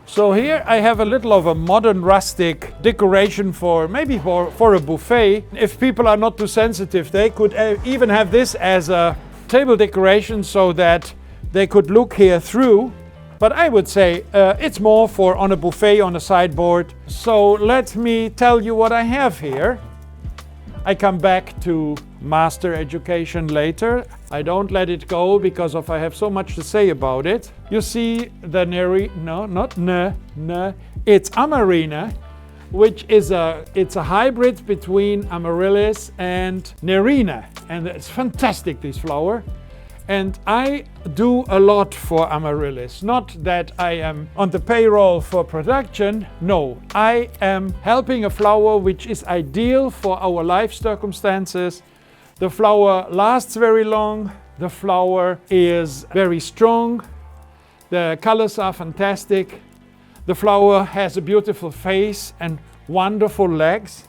So here I have a little of a modern rustic decoration for maybe for a buffet. If people are not too sensitive, they could even have this as a table decoration so that they could look here through. But I would say it's more for on a buffet on a sideboard. So let me tell you what I have here. I come back to master education later. I don't let it go because I have so much to say about it. You see the it's Amarina, which is it's a hybrid between Amaryllis and Nerina. And it's fantastic, this flower. And I do a lot for Amaryllis. Not that I am on the payroll for production. No, I am helping a flower which is ideal for our life circumstances. The flower lasts very long. The flower is very strong. The colors are fantastic. The flower has a beautiful face and wonderful legs.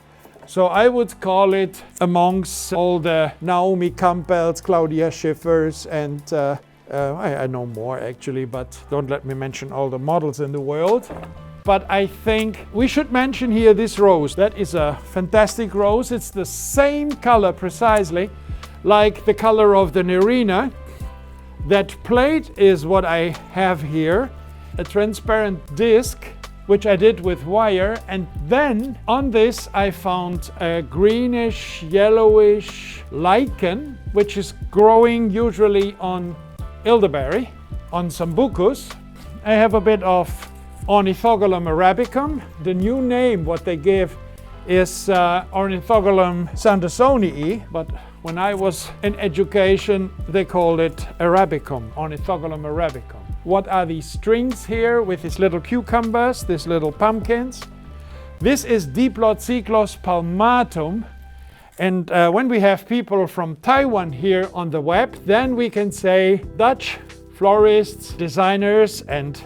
So I would call it amongst all the Naomi Campbells, Claudia Schiffers, and I know more actually, but don't let me mention all the models in the world. But I think we should mention here this rose. That is a fantastic rose. It's the same color precisely like the color of the Nerina. That plate is what I have here, a transparent disc, which I did with wire, and then on this I found a greenish, yellowish lichen, which is growing usually on elderberry, on sambucus. I have a bit of Ornithogalum arabicum. The new name, what they give, is Ornithogalum sandersonii, but when I was in education, they called it arabicum, Ornithogalum arabicum. What are these strings here with these little cucumbers, these little pumpkins? This is Diplodociclos palmatum. And when we have people from Taiwan here on the web, then we can say Dutch florists, designers, and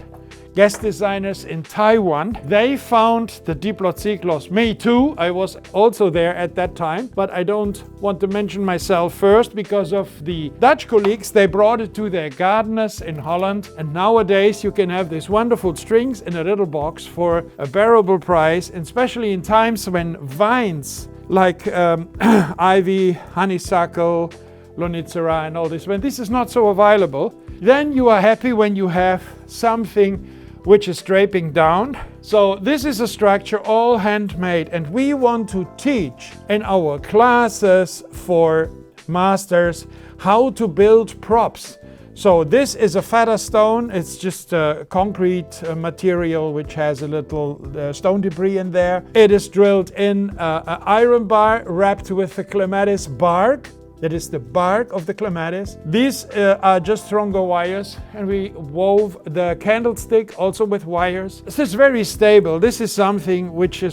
guest designers in Taiwan, they found the Diplodociclos. Me too, I was also there at that time, but I don't want to mention myself first because of the Dutch colleagues. They brought it to their gardeners in Holland, and nowadays you can have these wonderful strings in a little box for a bearable price, and especially in times when vines like ivy, honeysuckle, lonicera and all this, when this is not so available, then you are happy when you have something which is draping down. So this is a structure all handmade, and we want to teach in our classes for masters how to build props. So this is a feather stone. It's just a concrete material which has a little stone debris in there. It is drilled in an iron bar wrapped with the clematis bark. That is the bark of the clematis. These are just stronger wires, and we wove the candlestick also with wires. This is very stable. This is something which is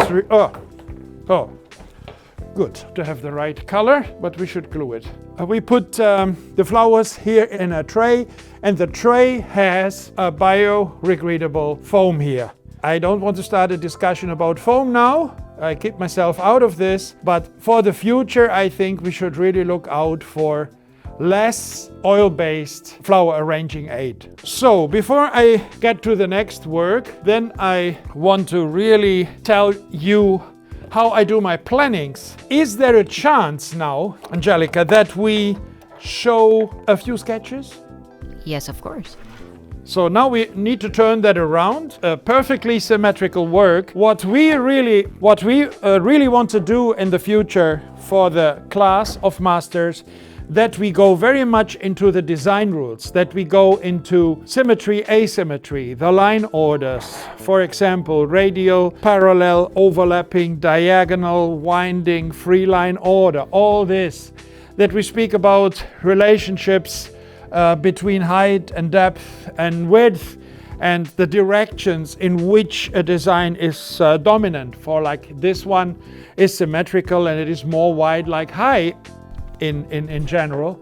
good to have the right color, but we should glue it. We put the flowers here in a tray, and the tray has a biodegradable foam here. I don't want to start a discussion about foam now. I keep myself out of this, but for the future, I think we should really look out for less oil-based flower arranging aid. So before I get to the next work, then I want to really tell you how I do my plannings. Is there a chance now, Angelica, that we show a few sketches? Yes, of course. So now we need to turn that around. A perfectly symmetrical work. What we really want to do in the future for the class of masters, that we go very much into the design rules, that we go into symmetry, asymmetry, the line orders. For example, radial, parallel, overlapping, diagonal, winding, free line order, all this. That we speak about relationships between height and depth and width, and the directions in which a design is dominant. For like this one is symmetrical and it is more wide like high in general.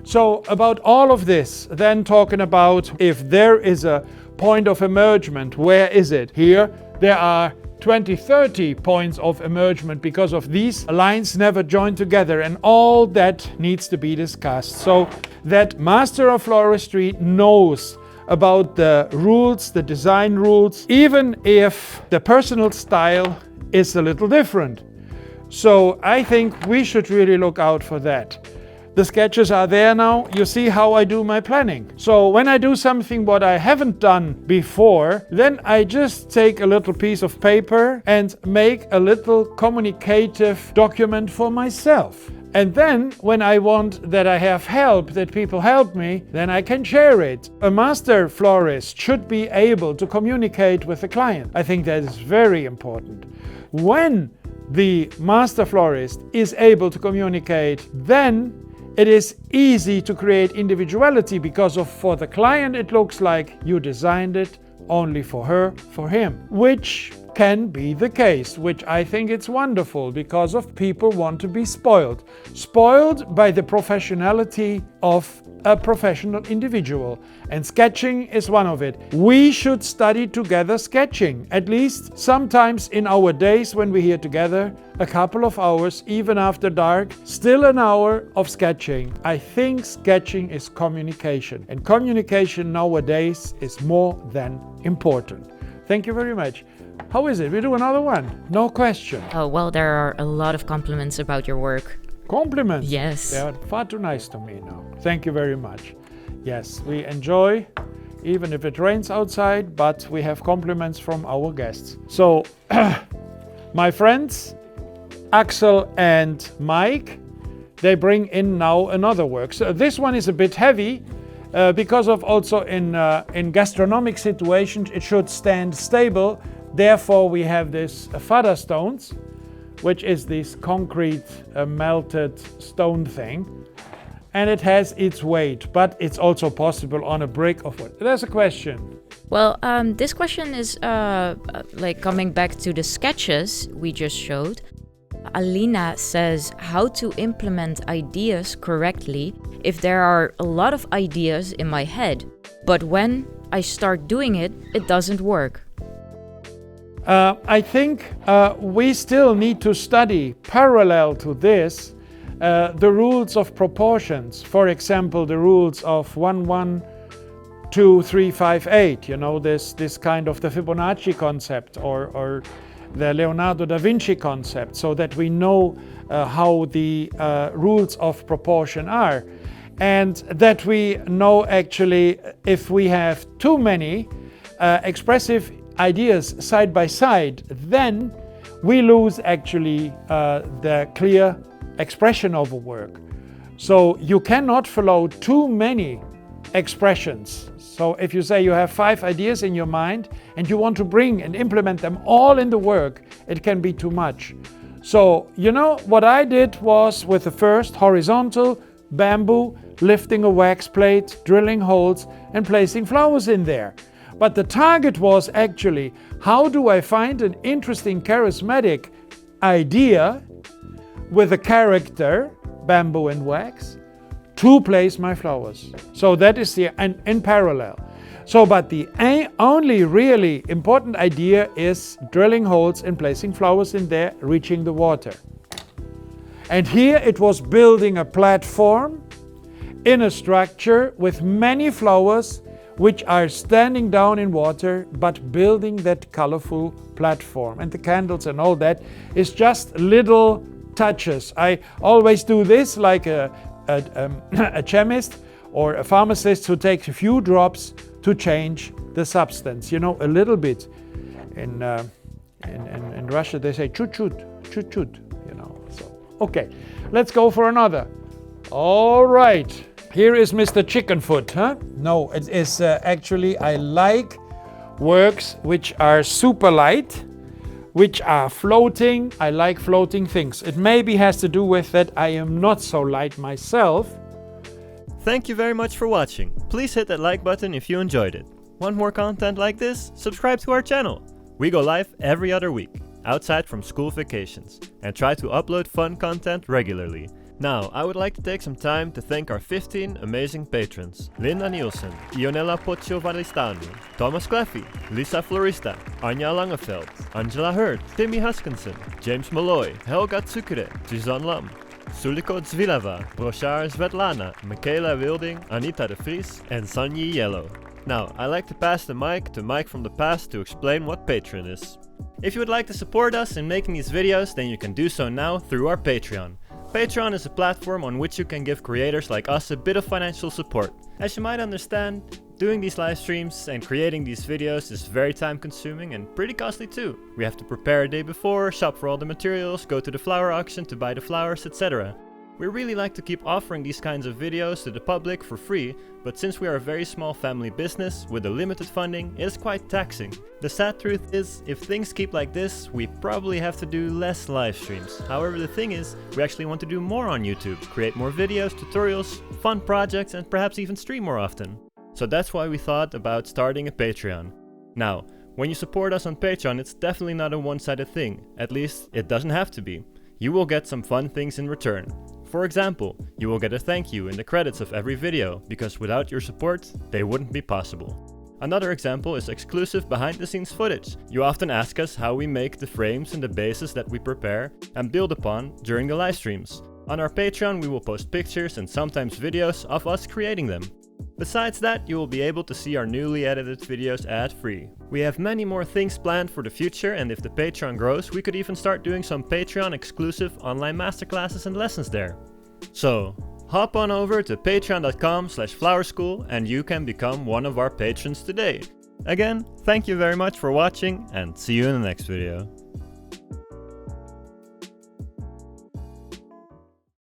So about all of this, then talking about if there is a point of emergement, where is it? Here there are 20-30 points of emergement because of these lines never join together, and all that needs to be discussed. So that Master of Floristry knows about the rules, the design rules, even if the personal style is a little different. So I think we should really look out for that. The sketches are there now. You see how I do my planning. So when I do something what I haven't done before, then I just take a little piece of paper and make a little communicative document for myself. And then when I want that I have help, that people help me, then I can share it. A master florist should be able to communicate with the client. I think that is very important. When the master florist is able to communicate, then it is easy to create individuality, because for the client it looks like you designed it only for her, for him, which can be the case, which I think it's wonderful, because of people want to be spoiled by the professionality of a professional individual, and sketching is one of it. We should study together sketching, at least sometimes in our days when we're here together, a couple of hours, even after dark, still an hour of sketching. I think sketching is communication, and communication nowadays is more than important. Thank you very much. How is it? We do another one? No question. Oh, well, there are a lot of compliments about your work. Compliments? Yes. They are far too nice to me now. Thank you very much. Yes, we enjoy, even if it rains outside, but we have compliments from our guests. So, my friends, Axel and Mike, they bring in now another work. So this one is a bit heavy, because of also in gastronomic situations, it should stand stable. Therefore, we have this fada stones, which is this concrete melted stone thing. And it has its weight, but it's also possible on a brick of wood. There's a question. Well, this question is like coming back to the sketches we just showed. Alina says how to implement ideas correctly if there are a lot of ideas in my head, but when I start doing it, it doesn't work. I think we still need to study, parallel to this, the rules of proportions. For example, the rules of 1, 1, 2, 3, 5, 8. You know, this kind of the Fibonacci concept, or the Leonardo da Vinci concept, so that we know how the rules of proportion are. And that we know actually if we have too many expressive ideas side by side, then we lose actually the clear expression of a work. So you cannot follow too many expressions. So if you say you have 5 ideas in your mind and you want to bring and implement them all in the work, it can be too much. So, you know, what I did was with the first horizontal bamboo, lifting a wax plate, drilling holes and placing flowers in there. But the target was actually, how do I find an interesting charismatic idea with a character, bamboo and wax, to place my flowers. So that is in parallel. So, but the only really important idea is drilling holes and placing flowers in there, reaching the water. And here it was building a platform in a structure with many flowers which are standing down in water, but building that colorful platform. And the candles and all that is just little touches. I always do this like a chemist or a pharmacist who takes a few drops to change the substance. You know, a little bit. In Russia they say chut-chut, chut-chut, you know. So, okay, let's go for another. All right. Here is Mr. Chickenfoot, huh? No, it is actually, I like works which are super light, which are floating. I like floating things. It maybe has to do with that I am not so light myself. Thank you very much for watching. Please hit that like button if you enjoyed it. Want more content like this? Subscribe to our channel. We go live every other week, outside from school vacations, and try to upload fun content regularly. Now, I would like to take some time to thank our 15 amazing patrons: Linda Nielsen, Ionella Poggio Valistani, Thomas Cleffy, Lisa Florista, Anja Langeveld, Angela Hurd, Timmy Huskinson, James Malloy, Helga Tsukure, Suzanne Lam, Suliko Zvilava, Brochar Svetlana, Michaela Wilding, Anita de Vries en Sanyi Yellow. Now, I like to pass the mic to Mike from the past to explain what Patreon is. If you would like to support us in making these videos, then you can do so now through our Patreon. Patreon is a platform on which you can give creators like us a bit of financial support. As you might understand, doing these live streams and creating these videos is very time consuming and pretty costly too. We have to prepare a day before, shop for all the materials, go to the flower auction to buy the flowers, etc. We really like to keep offering these kinds of videos to the public for free, but since we are a very small family business with a limited funding, it is quite taxing. The sad truth is, if things keep like this, we probably have to do less live streams. However, the thing is, we actually want to do more on YouTube, create more videos, tutorials, fun projects, and perhaps even stream more often. So that's why we thought about starting a Patreon. Now, when you support us on Patreon, it's definitely not a one-sided thing. At least, it doesn't have to be. You will get some fun things in return. For example, you will get a thank you in the credits of every video, because without your support, they wouldn't be possible. Another example is exclusive behind-the-scenes footage. You often ask us how we make the frames and the bases that we prepare and build upon during the live streams. On our Patreon, we will post pictures and sometimes videos of us creating them. Besides that, you will be able to see our newly edited videos ad-free. We have many more things planned for the future, and if the Patreon grows, we could even start doing some Patreon exclusive online masterclasses and lessons there. So, hop on over to patreon.com/flowerschool and you can become one of our patrons today. Again, thank you very much for watching and see you in the next video.